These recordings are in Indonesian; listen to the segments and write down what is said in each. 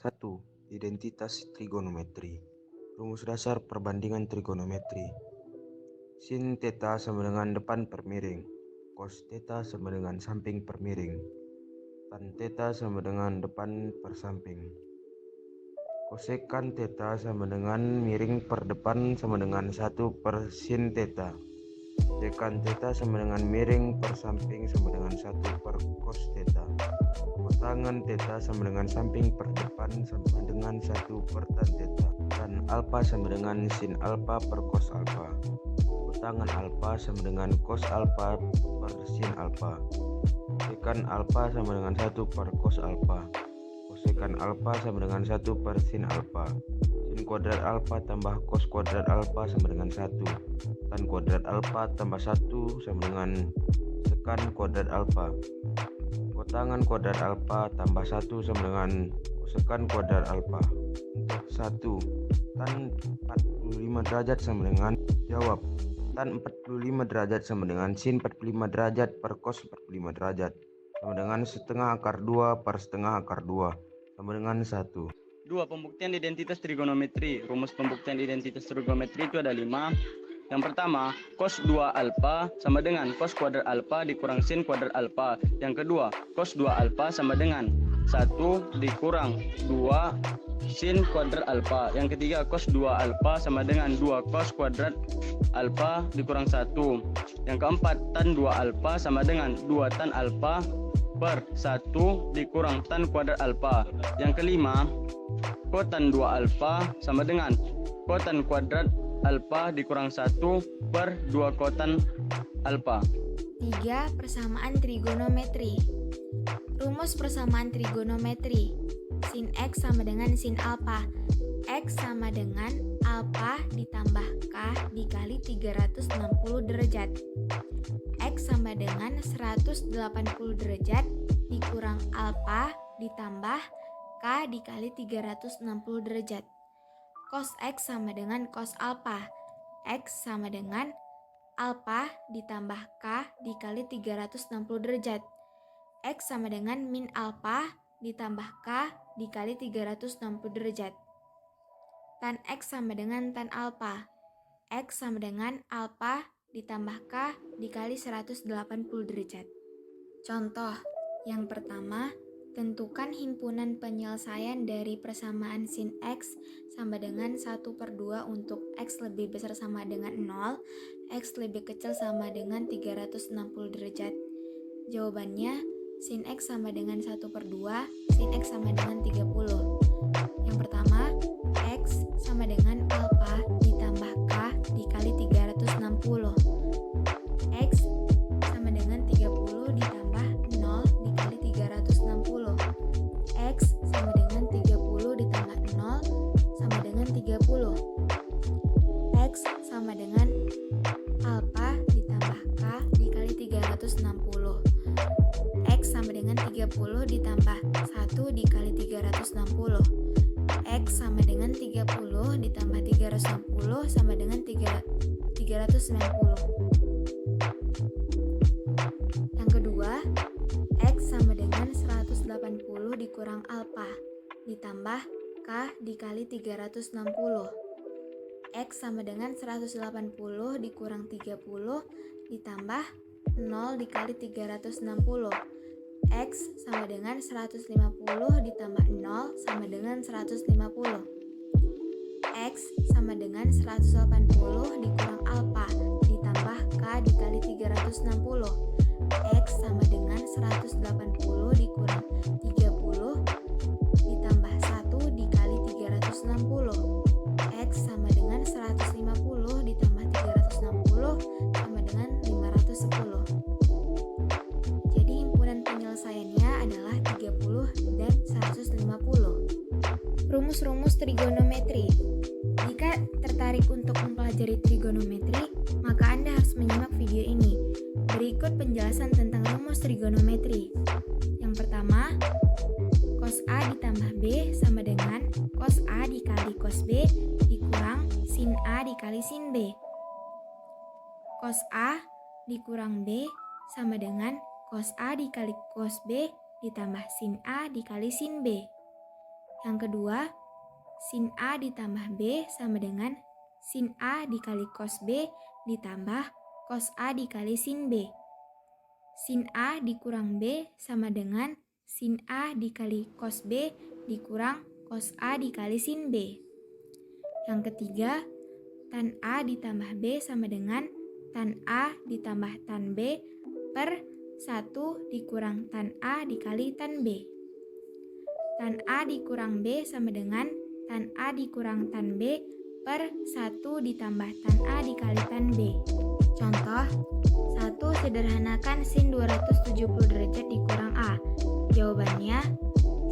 1. Identitas trigonometri. Rumus dasar perbandingan trigonometri. Sin theta sama dengan depan per miring. Cos theta sama dengan samping per miring. Tan theta sama dengan depan per samping. Kosekan theta sama dengan miring per depan sama dengan 1 per sin theta. Sekan theta sama dengan miring per samping sama dengan 1 per cos theta. Kotangan theta sama dengan samping per depan sama dengan 1 per tan theta. Dan alpha sama dengan sin alpha per cos alpha. Kotangan alpha sama dengan cos alpha per sin alpha. Sekan alpha sama dengan 1 per cos alpha. Kosekan alpha sama dengan 1 per sin alpha. Sin kuadrat alpha tambah cos kuadrat alpha sama dengan 1. Tan kuadrat alpha tambah 1 sama dengan sekan kuadrat alpha. Kotangan kuadrat alpha tambah 1 sama dengan kosekan kuadrat alpha. Untuk 1. Tan 45 derajat sama dengan jawab. Tan 45 derajat sama dengan sin 45 derajat per cos 45 derajat. Sama dengan setengah akar 2 per setengah akar 2. Sama dengan 1. 2. Pembuktian identitas trigonometri. Rumus pembuktian identitas trigonometri itu ada 5. Yang pertama, cos 2 alfa sama dengan cos kuadrat alfa dikurang sin kuadrat alfa. Yang kedua, cos 2 alfa sama dengan 1 dikurang 2 sin kuadrat alfa. Yang ketiga, cos 2 alfa sama dengan 2 cos kuadrat alfa dikurang 1. Yang keempat, tan 2 alfa sama dengan 2 tan alfa per 1 dikurang tan kuadrat alfa. Yang kelima, kotan 2 alfa sama dengan kotan kuadrat alfa dikurang 1 per 2 kotan alfa. 3. Persamaan trigonometri. Rumus persamaan trigonometri. Sin X sama dengan sin alpha. X sama dengan alpha ditambah K dikali 360 derajat. X sama dengan 180 derajat dikurang alpha ditambah K dikali 360 derajat. Cos X sama dengan cos alpha. X sama dengan alpha ditambah K dikali 360 derajat. X sama dengan min alpha ditambah K dikali 360 derajat. Tan X sama dengan tan alpha. X sama dengan alpha ditambah K dikali 180 derajat. Contoh yang pertama, tentukan himpunan penyelesaian dari persamaan sin X sama dengan 1/2 untuk X lebih besar sama dengan 0, X lebih kecil sama dengan 360 derajat. Jawabannya, sin X sama dengan 1/2, sin X sama dengan 30. Yang pertama, X sama dengan alpha ditambah K dikali 360. X sama dengan 30 ditambah 0 dikali 360. X sama dengan 30 ditambah 0 sama dengan 30. X sama dengan alpha ditambah K dikali 360. X sama dengan 30 ditambah 1 dikali 360. X sama dengan 30 ditambah 360 sama dengan 390. Yang kedua, X sama dengan 180 dikurang alpha ditambah K dikali 360. X sama dengan 180 dikurang 30 ditambah 0 dikali 360. X sama dengan 150 ditambah 0 sama dengan 150. X sama dengan 180 dikurang alpha ditambah K dikali 360. X sama dengan 180 dikurang 30 ditambah 1 dikali 360. X sama dengan 150 ditambah 360 sama dengan 510. Jadi himpunan penyelesaiannya adalah 30 dan 150. Rumus-rumus trigonometri. Jika tertarik untuk mempelajari trigonometri, maka Anda harus menyimak video ini. Berikut penjelasan tentang rumus trigonometri. Yang pertama, cos A ditambah B sama dengan cos A dikali cos B dikurang sin A dikali sin B. Cos A dikurang B sama dengan cos A dikali cos B ditambah sin A dikali sin B. Yang kedua, sin A ditambah B sama dengan sin A dikali cos B ditambah cos A dikali sin B. Sin A dikurang B sama dengan sin A dikali cos B dikurang cos A dikali sin B. Yang ketiga, tan A ditambah B sama dengan tan A ditambah tan B per 1 dikurang tan A dikali tan B. Tan A dikurang B sama dengan tan A dikurang tan B per 1 ditambah tan A dikali tan B. Contoh 1. Sederhanakan sin 270 derajat dikurang A. Jawabannya,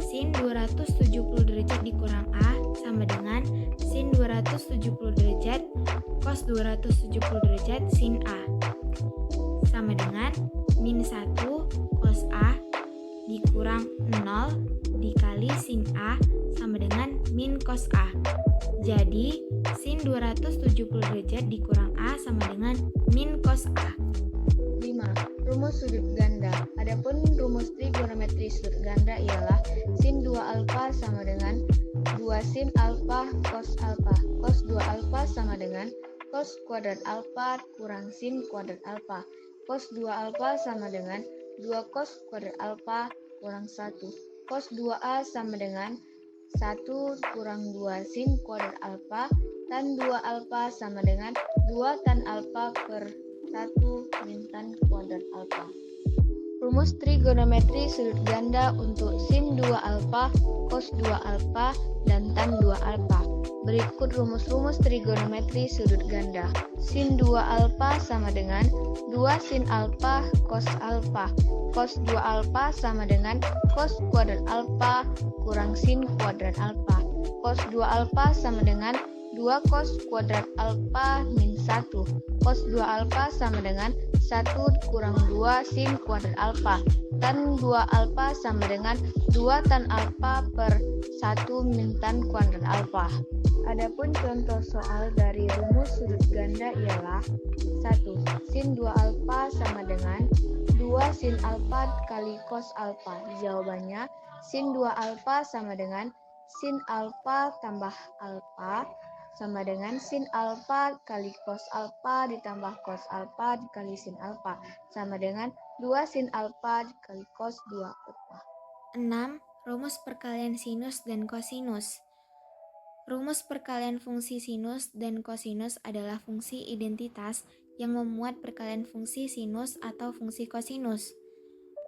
sin 270 derajat dikurang A sama dengan sin 270 derajat cos 270 derajat sin A. Sama dengan min 1 cos A dikurang 0 dikali sin A sama dengan min cos A. Jadi, sin 270 derajat dikurang A sama dengan min cos A. 5. Rumus sudut ganda. Adapun rumus trigonometri sudut ganda ialah sin 2 alfa sama dengan 2 sin alfa cos alfa. Cos 2 alfa sama dengan cos kuadrat alfa kurang sin kuadrat alfa. Cos 2 alfa sama dengan 2 cos kuadrat alfa kurang 1. Cos 2a sama dengan 1 kurang 2 sin kuadrat alfa. Tan 2 alfa sama dengan 2 tan alfa per 1 min tan kuadrat alfa. Rumus trigonometri sudut ganda untuk sin 2 alfa, cos 2 alfa, dan tan 2 alfa. Berikut rumus-rumus trigonometri sudut ganda. Sin 2 alfa sama dengan 2 sin alfa cos alfa. Cos 2 alfa sama dengan cos kuadrat alfa kurang sin kuadrat alfa. Cos 2 alfa sama dengan 2 cos kuadrat alfa min 1. Cos 2 alfa sama dengan 1 kurang 2 sin kuadrat alfa. Tan 2 alfa sama dengan 2 tan alfa per 1 min tan kuadrat alfa. Adapun contoh soal dari rumus sudut ganda ialah 1. Sin 2 alfa sama dengan 2 sin alfa kali cos alfa. Jawabannya, sin 2 alfa sama dengan sin alfa tambah alfa sama dengan sin alfa kali cos alfa ditambah cos alfa dikali sin alfa sama dengan 2 sin alfa dikali cos 2 alfa. 6. Rumus perkalian sinus dan kosinus. Rumus perkalian fungsi sinus dan kosinus adalah fungsi identitas yang memuat perkalian fungsi sinus atau fungsi kosinus.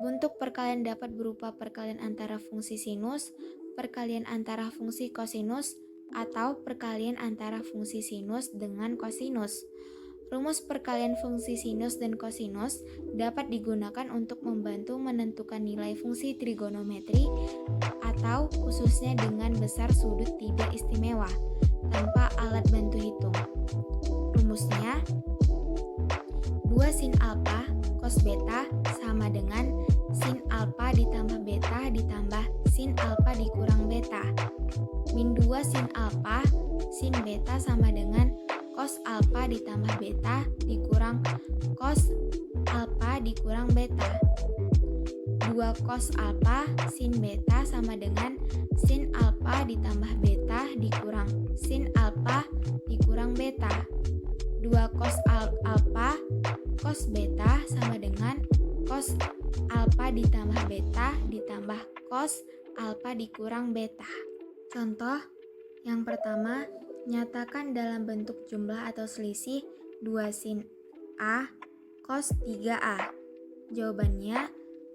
Bentuk perkalian dapat berupa perkalian antara fungsi sinus, perkalian antara fungsi kosinus, atau perkalian antara fungsi sinus dengan kosinus. Rumus perkalian fungsi sinus dan kosinus dapat digunakan untuk membantu menentukan nilai fungsi trigonometri atau khususnya dengan besar sudut tidak istimewa tanpa alat bantu hitung. Rumusnya 2 sin alfa cos beta sama dengan sin alfa ditambah beta ditambah sin alfa dikurang beta. Min 2 sin alfa sin beta sama dengan cos alfa ditambah beta dikurang cos alfa dikurang beta. 2 cos alfa sin beta sama dengan sin alfa ditambah beta dikurang sin alfa dikurang beta. 2 cos alfa cos beta sama dengan cos alfa ditambah beta ditambah cos alfa dikurang beta. Contoh yang pertama, nyatakan dalam bentuk jumlah atau selisih 2 sin A cos 3A. Jawabannya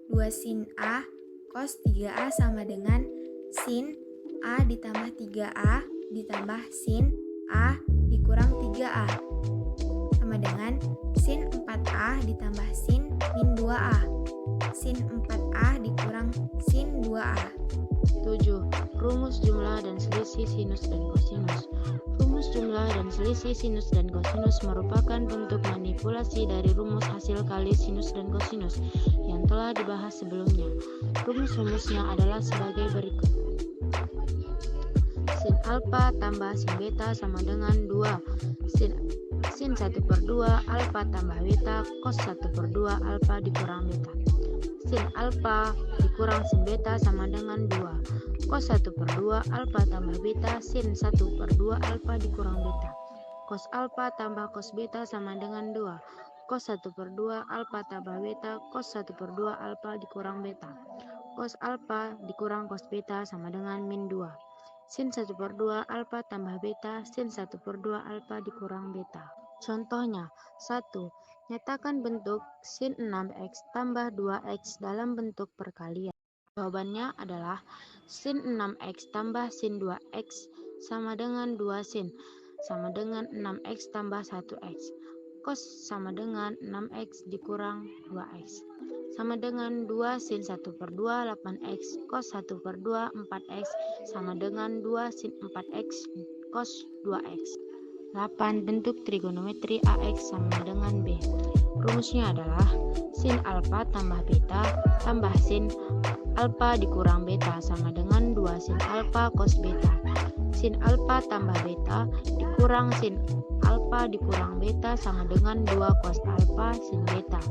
2 sin A cos 3A sama dengan sin A ditambah 3A ditambah sin A dikurang 3A. Sama dengan sin 4A ditambah sin min 2A. Sin 4A dikurang sin 2A. 7. Rumus jumlah dan selisih sinus dan kosinus. Rumus jumlah dan selisih sinus dan kosinus merupakan bentuk manipulasi dari rumus hasil kali sinus dan kosinus yang telah dibahas sebelumnya. Rumus-rumusnya adalah sebagai berikut. Sin alfa tambah sin beta sama dengan 2 sin 1/2 alfa tambah beta cos 1/2 alfa dikurang beta. sin alfa dikurang sin beta sama dengan 2. Cos 1/2 alfa tambah beta sin 1/2 alfa dikurang beta. Cos alfa tambah cos beta sama dengan 2. Cos 1/2 alfa tambah beta cos 1/2 alfa dikurang beta. Cos alfa dikurang cos beta sama dengan min 2. Sin 1/2 alfa tambah beta sin 1/2 alfa dikurang beta. Contohnya, 1. Nyatakan bentuk sin 6x tambah 2x dalam bentuk perkalian. Jawabannya adalah sin 6x tambah sin 2x sama dengan 2 sin sama dengan 6x tambah 1x. Cos sama dengan 6x dikurang 2x sama dengan 2 sin 1/2 8x cos 1/2 4x sama dengan 2 sin 4x cos 2x. 8. Bentuk trigonometri AX sama dengan B. Rumusnya adalah sin alfa tambah beta tambah sin alfa dikurang beta sama dengan 2 sin alfa cos beta. Sin alfa tambah beta dikurang sin alfa dikurang beta sama dengan 2 cos alfa sin beta.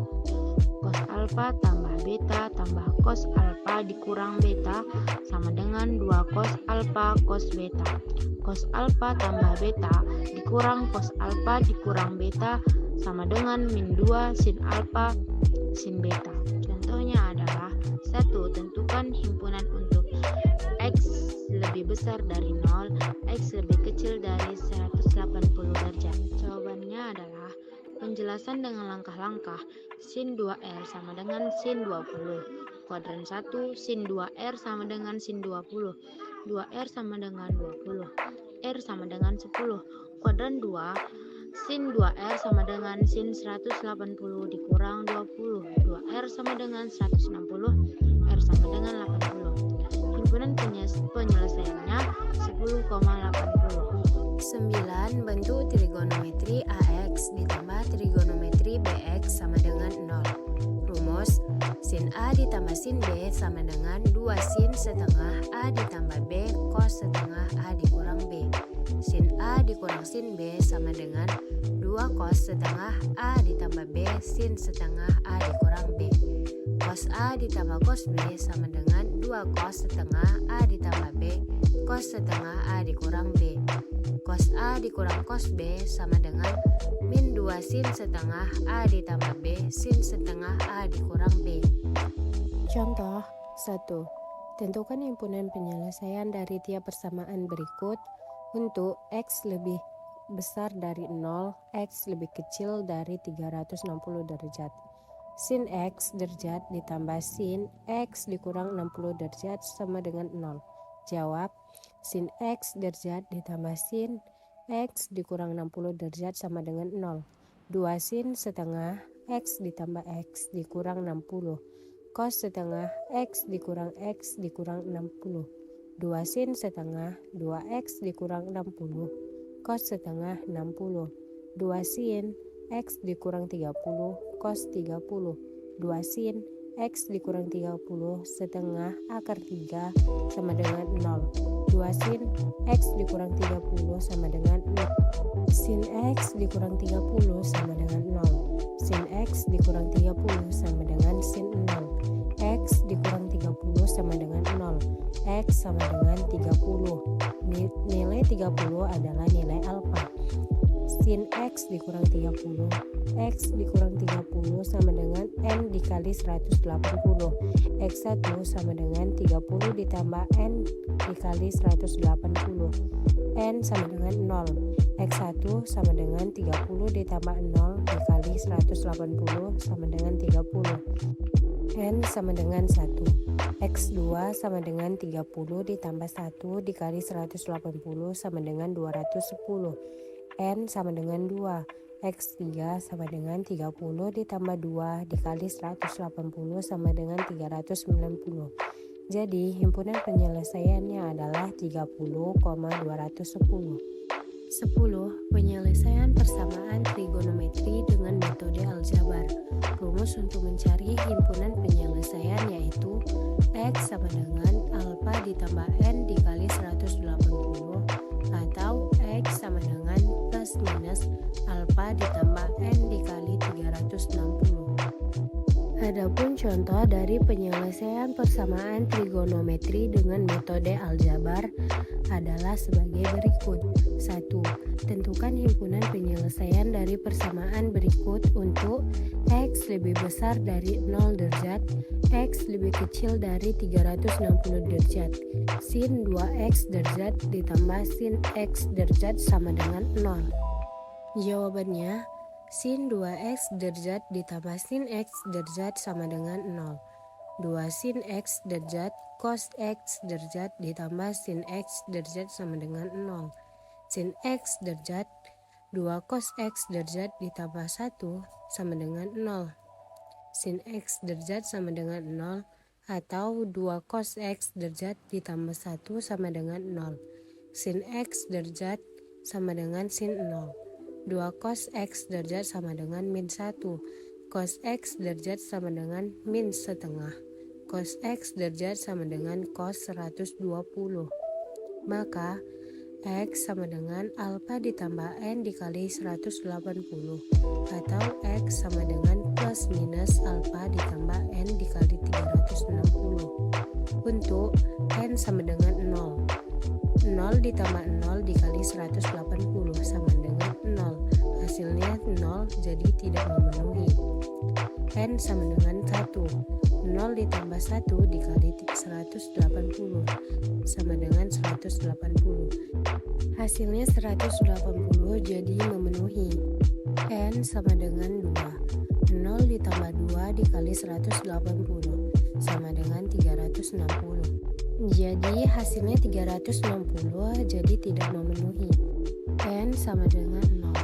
Cos alfa tambah beta tambah cos alfa dikurang beta sama dengan 2 cos alfa cos beta. Cos alfa tambah beta dikurang cos alfa dikurang beta sama dengan min 2 sin alfa sin beta. Contohnya adalah 1. Tentukan himpunan untuk X lebih besar dari 0, X lebih kecil dari 180 derajat. Jawabannya adalah penjelasan dengan langkah-langkah. Sin 2R sama dengan sin 20. Kuadran 1, sin 2R sama dengan sin 20. 2R sama dengan 20. R sama dengan 10. Kuadran 2, sin 2R sama dengan sin 180 dikurang 20. 2R sama dengan 160. R sama dengan 80. Himpunan penyelesaiannya 10,80. 9. Bentuk trigonometri AX ditambah trigonometri BX sama dengan 0. Rumus sin A ditambah sin B sama dengan 2 sin setengah A ditambah B cos setengah A dikurang B. Sin A dikurang sin B sama dengan 2 cos setengah A ditambah B sin setengah A dikurang B. Cos A ditambah cos B sama dengan 2 cos setengah A ditambah B cos setengah A dikurang B. Cos A dikurang cos B sama dengan min 2 sin setengah A ditambah B sin setengah A dikurang B. Contoh 1. Tentukan himpunan penyelesaian dari tiap persamaan berikut untuk X lebih besar dari 0, X lebih kecil dari 360 derajat. Sin X derajat ditambah sin X dikurang 60 derajat sama dengan 0. Jawab, sin X derajat ditambah sin X dikurang 60 derajat sama dengan 0. 2 sin setengah X ditambah X dikurang 60. Cos setengah X dikurang X dikurang 60. 2 sin setengah 2X dikurang 60. Cos setengah 60. 2 sin X dikurang 30. Cos 30. 2 sin X dikurang 30 setengah akar 3 sama dengan 0. 2 sin X dikurang 30 sama dengan 0. Sin X dikurang 30 sama dengan 0. Sin X dikurang 30 sama dengan sin 0. X dikurang 30 sama dengan 0. X sama dengan 30. Nilai 30 adalah nilai alfa. Sin X dikurang 30. X dikurang 30 sama dengan N dikali 180. X1 sama dengan 30 ditambah N dikali 180. N sama dengan 0. X1 sama dengan 30 ditambah 0 dikali 180 sama dengan 30. N sama dengan 1. X2 sama dengan 30 ditambah 1 dikali 180 sama dengan 210. N sama dengan 2. X3 sama dengan 30 ditambah 2 dikali 180 sama dengan 390. Jadi himpunan penyelesaiannya adalah 30,210. 10. Penyelesaian persamaan trigonometri dengan metode aljabar. Rumus untuk mencari himpunan penyelesaian yaitu X sama dengan alfa ditambah N dikali 180 atau X sama dengan plus minus alfa ditambah N dikali 360. Adapun contoh dari penyelesaian persamaan trigonometri dengan metode aljabar adalah sebagai berikut. 1. Tentukan himpunan penyelesaian dari persamaan berikut untuk X lebih besar dari 0 derajat, X lebih kecil dari 360 derajat. Sin 2X derajat ditambah sin X derajat sama dengan 0. Jawabannya, sin 2x derajat ditambah sin x derajat sama dengan 0. 2 sin x derajat cos x derajat ditambah sin x derajat sama dengan 0. Sin x derajat 2 cos x derajat ditambah 1 sama dengan 0. Sin x derajat sama dengan 0 atau 2 cos x derajat ditambah 1 sama dengan 0. Sin x derajat sama dengan sin 0. 2 cos x derajat sama dengan min 1. Cos x derajat sama dengan min setengah. Cos x derajat sama dengan cos 120. Maka x sama dengan alfa ditambah n dikali 180 atau x sama dengan plus minus alfa ditambah n dikali 360. Untuk n sama dengan 0. 0 ditambah 0 dikali 180 sama dengan 0. Hasilnya 0, jadi tidak memenuhi. N sama dengan 1. 0 ditambah 1 dikali 180 sama dengan 180. Hasilnya 180, jadi memenuhi. N sama dengan 2. 0 ditambah 2 dikali 180 sama dengan 360. Jadi hasilnya 360, jadi tidak memenuhi. N sama dengan 0.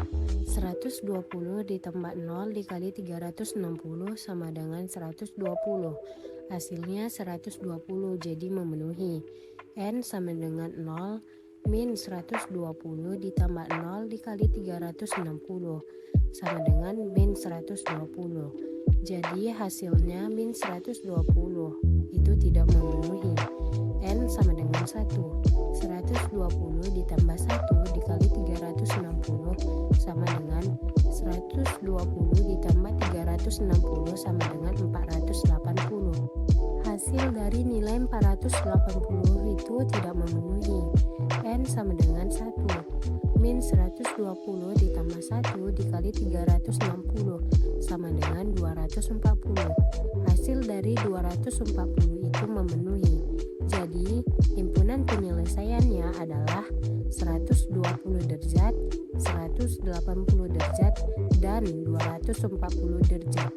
120 ditambah 0 dikali 360 sama dengan 120. Hasilnya 120, jadi memenuhi. N sama dengan 0 min 120 ditambah 0 dikali 360 sama dengan min 120. Jadi hasilnya min 120, itu tidak memenuhi. N sama dengan 1. 120 ditambah 1 dikali 360 sama dengan 120 ditambah 360 sama dengan 480. Hasil dari nilai 480 itu tidak memenuhi. N sama dengan 1. Min 120 ditambah 1 dikali 360 sama dengan 240. Hasil dari 240 itu memenuhi. Jadi, himpunan penyelesaiannya adalah 120 derajat, 180 derajat, dan 240 derajat.